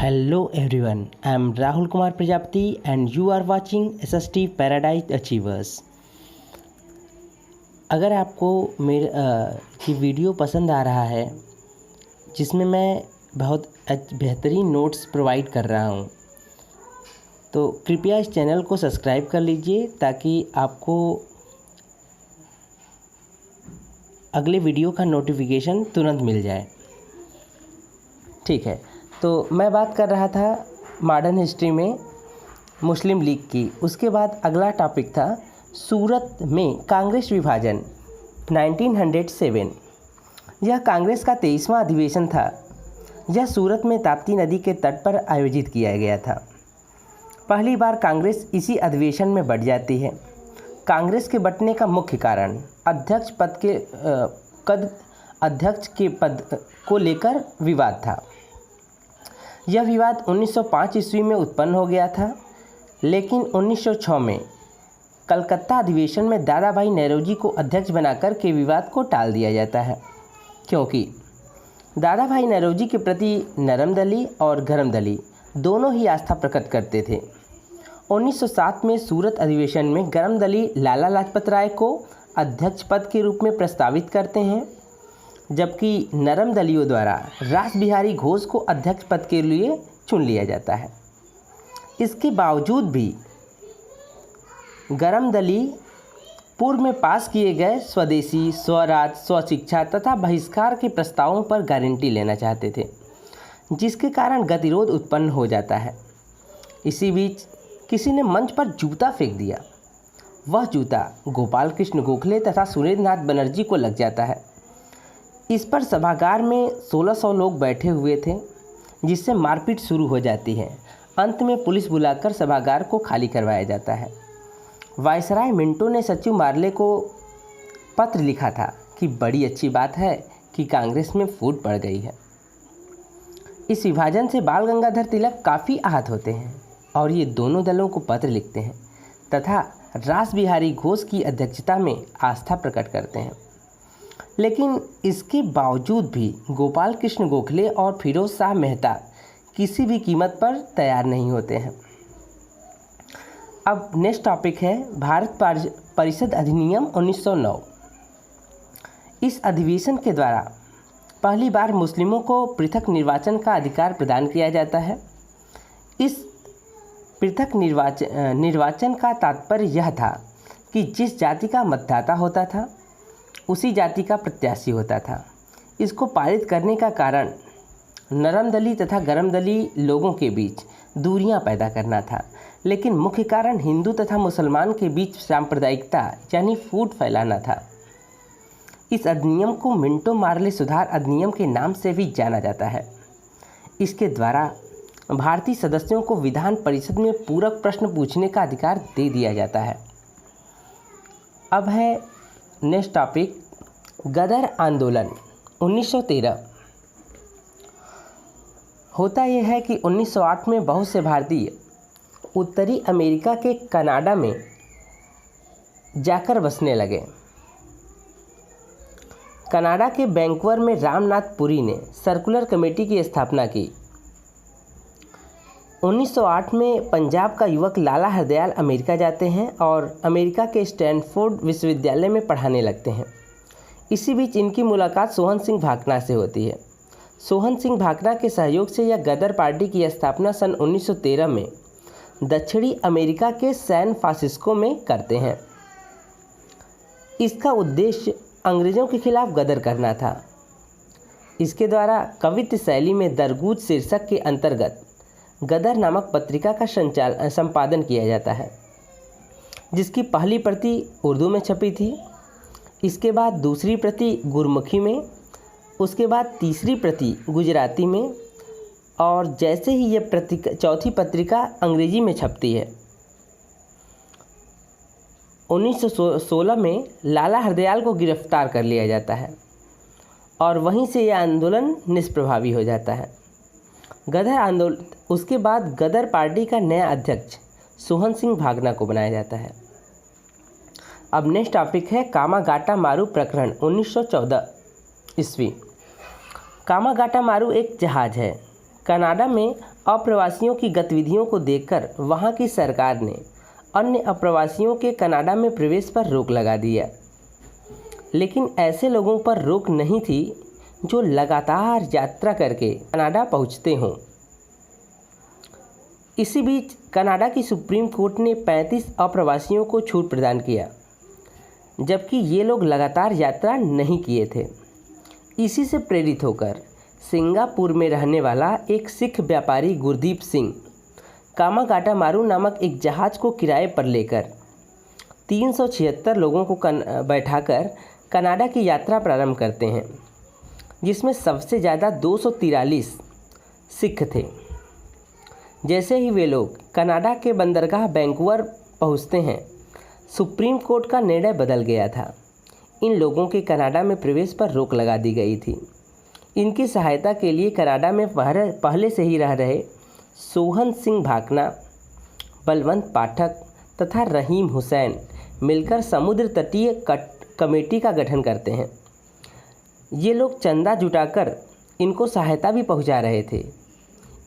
Hello everyone, I am Rahul Kumar Prajapati and you are watching SST Paradise Achievers। अगर आपको मेरे ये video पसंद आ रहा है जिसमें मैं बहुत बेहतरीन नोट्स प्रोवाइड कर रहा हूँ, तो कृपया इस चैनल को सब्सक्राइब कर लीजिए ताकि आपको अगले वीडियो का नोटिफिकेशन तुरंत मिल जाए। ठीक है, तो मैं बात कर रहा था मॉडर्न हिस्ट्री में मुस्लिम लीग की। उसके बाद अगला टॉपिक था सूरत में कांग्रेस विभाजन 1907। यह कांग्रेस का 23वां अधिवेशन था। यह सूरत में ताप्ती नदी के तट पर आयोजित किया गया था। पहली बार कांग्रेस इसी अधिवेशन में बढ़ जाती है। कांग्रेस के बंटने का मुख्य कारण अध्यक्ष के पद को लेकर विवाद था। यह विवाद 1905 ईस्वी में उत्पन्न हो गया था, लेकिन 1906 में कलकत्ता अधिवेशन में दादा भाई नौरोजी को अध्यक्ष बनाकर के विवाद को टाल दिया जाता है, क्योंकि दादा भाई नौरोजी के प्रति नरमदली और गरमदली दोनों ही आस्था प्रकट करते थे। 1907 में सूरत अधिवेशन में गरमदली लाला लाजपत राय को अध्यक्ष पद के रूप में प्रस्तावित करते हैं, जबकि नरम दलियों द्वारा रास बिहारी घोष को अध्यक्ष पद के लिए चुन लिया जाता है। इसके बावजूद भी गरम दली पूर्व में पास किए गए स्वदेशी, स्वराज, स्वशिक्षा तथा बहिष्कार के प्रस्तावों पर गारंटी लेना चाहते थे, जिसके कारण गतिरोध उत्पन्न हो जाता है। इसी बीच किसी ने मंच पर जूता फेंक दिया। वह जूता गोपाल कृष्ण गोखले तथा सुरेंद्र नाथ बनर्जी को लग जाता है। इस पर सभागार में 1600 लोग बैठे हुए थे, जिससे मारपीट शुरू हो जाती है। अंत में पुलिस बुलाकर सभागार को खाली करवाया जाता है। वायसराय मिंटो ने सचिव मार्ले को पत्र लिखा था कि बड़ी अच्छी बात है कि कांग्रेस में फूट पड़ गई है। इस विभाजन से बाल गंगाधर तिलक काफ़ी आहत होते हैं और ये दोनों दलों को पत्र लिखते हैं तथा रास बिहारी घोष की अध्यक्षता में आस्था प्रकट करते हैं। लेकिन इसके बावजूद भी गोपाल कृष्ण गोखले और फिरोज शाह मेहता किसी भी कीमत पर तैयार नहीं होते हैं। अब नेक्स्ट टॉपिक है भारत परिषद अधिनियम 1909। इस अधिवेशन के द्वारा पहली बार मुस्लिमों को पृथक निर्वाचन का अधिकार प्रदान किया जाता है। इस पृथक निर्वाचन का तात्पर्य यह था कि जिस जाति का मतदाता होता था उसी जाति का प्रत्याशी होता था। इसको पारित करने का कारण नरमदली तथा गरमदली लोगों के बीच दूरियां पैदा करना था, लेकिन मुख्य कारण हिंदू तथा मुसलमान के बीच सांप्रदायिकता यानी फूट फैलाना था। इस अधिनियम को मिंटो मार्ले सुधार अधिनियम के नाम से भी जाना जाता है। इसके द्वारा भारतीय सदस्यों को विधान परिषद में पूरक प्रश्न पूछने का अधिकार दे दिया जाता है। अब है नेक्स्ट टॉपिक गदर आंदोलन 1913। होता यह है कि 1908 में बहुत से भारतीय उत्तरी अमेरिका के कनाडा में जाकर बसने लगे। कनाडा के वैंकूवर में रामनाथ पुरी ने सर्कुलर कमेटी की स्थापना की। 1908 में पंजाब का युवक लाला हरदयाल अमेरिका जाते हैं और अमेरिका के स्टैनफोर्ड विश्वविद्यालय में पढ़ाने लगते हैं। इसी बीच इनकी मुलाकात सोहन सिंह भाकना से होती है। सोहन सिंह भाकना के सहयोग से यह गदर पार्टी की स्थापना सन 1913 में दक्षिणी अमेरिका के सैन फ्रांसिस्को में करते हैं। इसका उद्देश्य अंग्रेज़ों के खिलाफ गदर करना था। इसके द्वारा कवित्व शैली में दरगूज शीर्षक के अंतर्गत गदर नामक पत्रिका का संपादन किया जाता है, जिसकी पहली प्रति उर्दू में छपी थी। इसके बाद दूसरी प्रति गुरमुखी में, उसके बाद तीसरी प्रति गुजराती में और जैसे ही यह चौथी पत्रिका अंग्रेजी में छपती है। 1916 में लाला हरदयाल को गिरफ्तार कर लिया जाता है और वहीं से यह आंदोलन निष्प्रभावी हो जाता है। गदर आंदोलन उसके बाद गदर पार्टी का नया अध्यक्ष सोहन सिंह भाकना को बनाया जाता है। अब नेक्स्ट टॉपिक है कामागाटा मारू प्रकरण 1914 ईस्वी। कामागाटा मारू एक जहाज़ है कनाडा में अप्रवासियों की गतिविधियों को देखकर वहाँ की सरकार ने अन्य अप्रवासियों के कनाडा में प्रवेश पर रोक लगा दिया। लेकिन ऐसे लोगों पर रोक नहीं थी जो लगातार यात्रा करके कनाडा पहुँचते हों। इसी बीच कनाडा की सुप्रीम कोर्ट ने 35 अप्रवासियों को छूट प्रदान किया, जबकि ये लोग लगातार यात्रा नहीं किए थे। इसी से प्रेरित होकर सिंगापुर में रहने वाला एक सिख व्यापारी गुरदीप सिंह कामागाटामारू नामक एक जहाज़ को किराए पर लेकर 376 लोगों को बैठाकर कनाडा की यात्रा प्रारंभ करते हैं, जिसमें सबसे ज़्यादा 243 सिख थे। जैसे ही वे लोग कनाडा के बंदरगाह वैंकूवर पहुंचते हैं, सुप्रीम कोर्ट का निर्णय बदल गया था। इन लोगों के कनाडा में प्रवेश पर रोक लगा दी गई थी। इनकी सहायता के लिए कनाडा में पहले से ही रह रहे सोहन सिंह भाकना, बलवंत पाठक तथा रहीम हुसैन मिलकर समुद्र तटीय कमेटी का गठन करते हैं। ये लोग चंदा जुटाकर इनको सहायता भी पहुंचा रहे थे।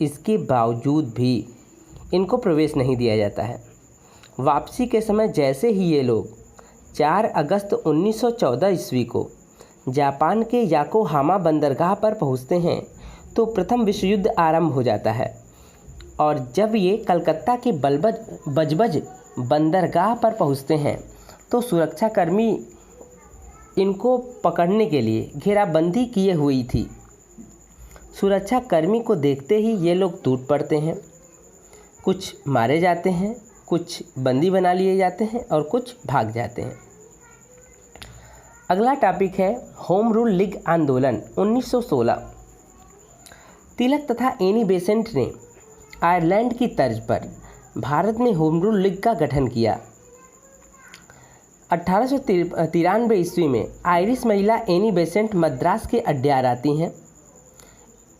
इसके बावजूद भी इनको प्रवेश नहीं दिया जाता है। वापसी के समय जैसे ही ये लोग 4 अगस्त 1914 ईस्वी को जापान के याकोहामा बंदरगाह पर पहुंचते हैं तो प्रथम विश्व युद्ध आरंभ हो जाता है। और जब ये कलकत्ता के बजबज बंदरगाह पर पहुंचते हैं तो सुरक्षाकर्मी इनको पकड़ने के लिए घेराबंदी किए हुई थी। सुरक्षाकर्मी को देखते ही ये लोग टूट पड़ते हैं। कुछ मारे जाते हैं, कुछ बंदी बना लिए जाते हैं और कुछ भाग जाते हैं। अगला टॉपिक है होम रूल लीग आंदोलन 1916। तिलक तथा एनी बेसेंट ने आयरलैंड की तर्ज पर भारत में होम रूल लीग का गठन किया। 1893 ईस्वी में आयरिश महिला एनी बेसेंट मद्रास के अड्यार आती हैं।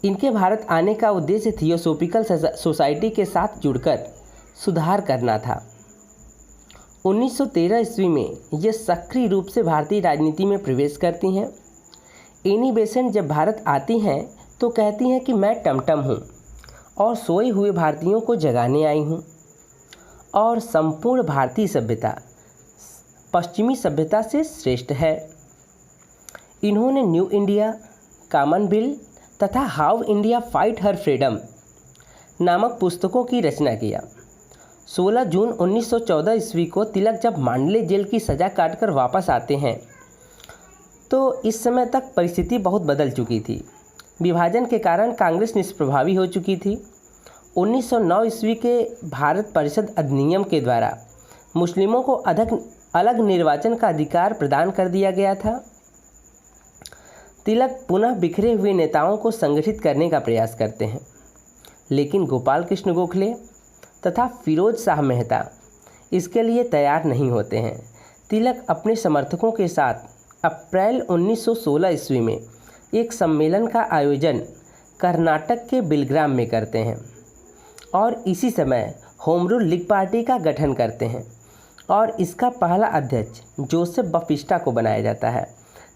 इनके भारत आने का उद्देश्य थियोसॉफिकल सोसाइटी के साथ जुड़कर सुधार करना था। 1913 ईस्वी में ये सक्रिय रूप से भारतीय राजनीति में प्रवेश करती हैं। एनी बेसेंट जब भारत आती हैं तो कहती हैं कि मैं टमटम हूँ और सोए हुए भारतीयों को जगाने आई हूँ और संपूर्ण भारतीय सभ्यता पश्चिमी सभ्यता से श्रेष्ठ है। इन्होंने न्यू इंडिया, कॉमनवेल्थ तथा how India fight her freedom नामक पुस्तकों की रचना किया। 16 जून 1914 ईस्वी को तिलक जब मांडले जेल की सज़ा काटकर वापस आते हैं तो इस समय तक परिस्थिति बहुत बदल चुकी थी। विभाजन के कारण कांग्रेस निष्प्रभावी हो चुकी थी। 1909 ईस्वी के भारत परिषद अधिनियम के द्वारा मुस्लिमों को अलग निर्वाचन का अधिकार प्रदान कर दिया गया था। तिलक पुनः बिखरे हुए नेताओं को संगठित करने का प्रयास करते हैं, लेकिन गोपाल कृष्ण गोखले तथा फिरोज शाह मेहता इसके लिए तैयार नहीं होते हैं। तिलक अपने समर्थकों के साथ अप्रैल 1916 ईस्वी में एक सम्मेलन का आयोजन कर्नाटक के बेलग्राम में करते हैं और इसी समय होम रूल लीग पार्टी का गठन करते हैं और इसका पहला अध्यक्ष जोसेफ बपिस्टा को बनाया जाता है।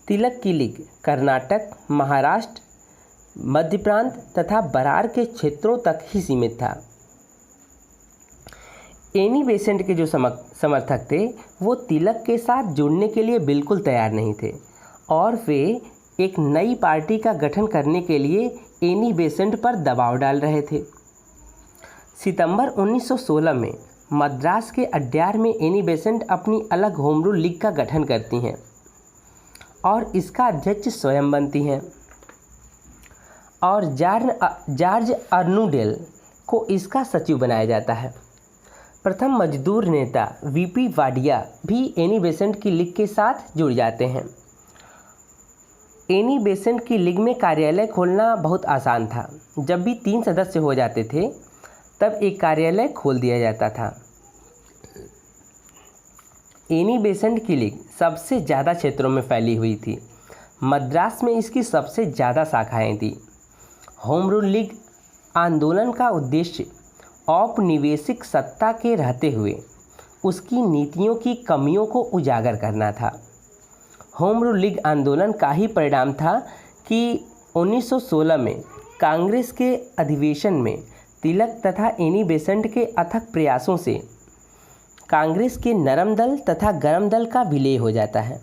तिलक की लीग कर्नाटक, महाराष्ट्र, मध्य प्रांत तथा बरार के क्षेत्रों तक ही सीमित था। एनी बेसेंट के जो समर्थक थे वो तिलक के साथ जुड़ने के लिए बिल्कुल तैयार नहीं थे और वे एक नई पार्टी का गठन करने के लिए एनी बेसेंट पर दबाव डाल रहे थे। सितंबर 1916 में मद्रास के अड्यार में एनी बेसेंट अपनी अलग होम रूल लीग का गठन करती हैं और इसका अध्यक्ष स्वयं बनती हैं और जॉर्ज अर्नुडेल को इसका सचिव बनाया जाता है। प्रथम मजदूर नेता वीपी वाडिया भी एनी बेसेंट की लीग के साथ जुड़ जाते हैं। एनी बेसेंट की लीग में कार्यालय खोलना बहुत आसान था। जब भी 3 सदस्य हो जाते थे तब एक कार्यालय खोल दिया जाता था। एनी बेसेंट की लीग सबसे ज़्यादा क्षेत्रों में फैली हुई थी। मद्रास में इसकी सबसे ज़्यादा शाखाएं थी। होम रूल लीग आंदोलन का उद्देश्य औपनिवेशिक सत्ता के रहते हुए उसकी नीतियों की कमियों को उजागर करना था। होम रूल लीग आंदोलन का ही परिणाम था कि 1916 में कांग्रेस के अधिवेशन में तिलक तथा एनी बेसेंट के अथक प्रयासों से कांग्रेस के नरम दल तथा गरम दल का विलय हो जाता है।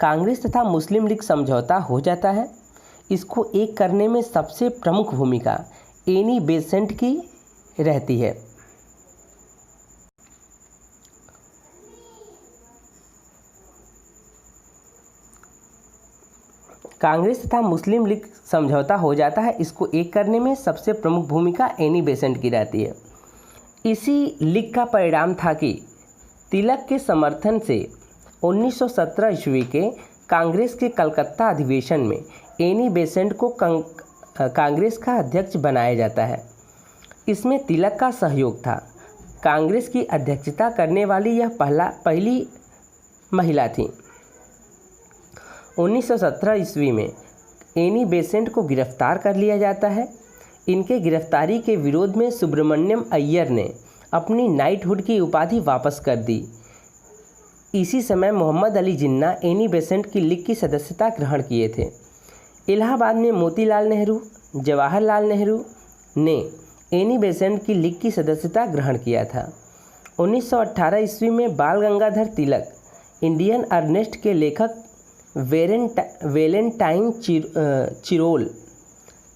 कांग्रेस तथा मुस्लिम लीग समझौता हो जाता है। इसको एक करने में सबसे प्रमुख भूमिका एनी बेसेंट की रहती है। कांग्रेस तथा मुस्लिम लीग समझौता हो जाता है। इसको एक करने में सबसे प्रमुख भूमिका एनी बेसेंट की रहती है। इसी लीग का परिणाम था कि तिलक के समर्थन से 1917 ईस्वी के कांग्रेस के कलकत्ता अधिवेशन में एनी बेसेंट को कांग्रेस का अध्यक्ष बनाया जाता है। इसमें तिलक का सहयोग था। कांग्रेस की अध्यक्षता करने वाली यह पहली महिला थी। 1917 ईस्वी में एनी बेसेंट को गिरफ्तार कर लिया जाता है। इनके गिरफ्तारी के विरोध में सुब्रमण्यम अय्यर ने अपनी नाइटहुड की उपाधि वापस कर दी। इसी समय मोहम्मद अली जिन्ना एनी बेसेंट की लीग की सदस्यता ग्रहण किए थे। इलाहाबाद में मोतीलाल नेहरू, जवाहरलाल नेहरू ने एनी बेसेंट की लीग की सदस्यता ग्रहण किया था। 1918 ईस्वी में बाल गंगाधर तिलक इंडियन अर्नेस्ट के लेखक वेलेंटाइन चिरोल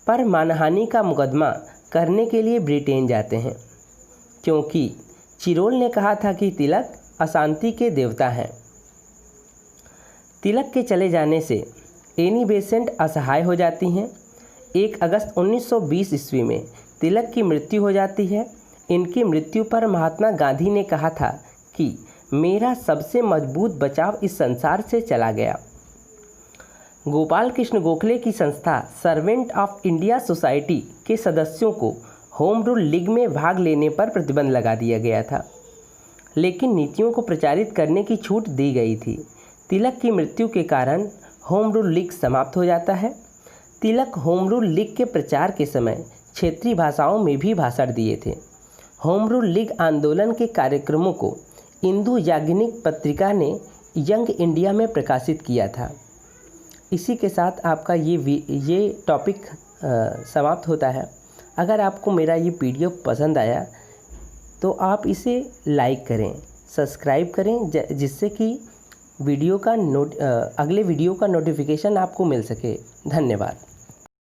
पर मानहानि का मुकदमा करने के लिए ब्रिटेन जाते हैं, क्योंकि चिरोल ने कहा था कि तिलक अशांति के देवता हैं। तिलक के चले जाने से एनी बेसेंट असहाय हो जाती हैं। 1 अगस्त 1920 ईस्वी में तिलक की मृत्यु हो जाती है। इनकी मृत्यु पर महात्मा गांधी ने कहा था कि मेरा सबसे मजबूत बचाव इस संसार से चला गया। गोपाल कृष्ण गोखले की संस्था सर्वेंट ऑफ इंडिया सोसाइटी के सदस्यों को होम रूल लीग में भाग लेने पर प्रतिबंध लगा दिया गया था, लेकिन नीतियों को प्रचारित करने की छूट दी गई थी। तिलक की मृत्यु के कारण होम रूल लीग समाप्त हो जाता है। तिलक होम रूल लीग के प्रचार के समय क्षेत्रीय भाषाओं में भी भाषण दिए थे। होम रूल लीग आंदोलन के कार्यक्रमों को इंदु याज्ञनिक पत्रिका ने यंग इंडिया में प्रकाशित किया था। इसी के साथ आपका ये टॉपिक समाप्त होता है। अगर आपको मेरा ये वीडियो पसंद आया तो आप इसे लाइक करें, सब्सक्राइब करें, जिससे कि अगले वीडियो का नोटिफिकेशन आपको मिल सके। धन्यवाद।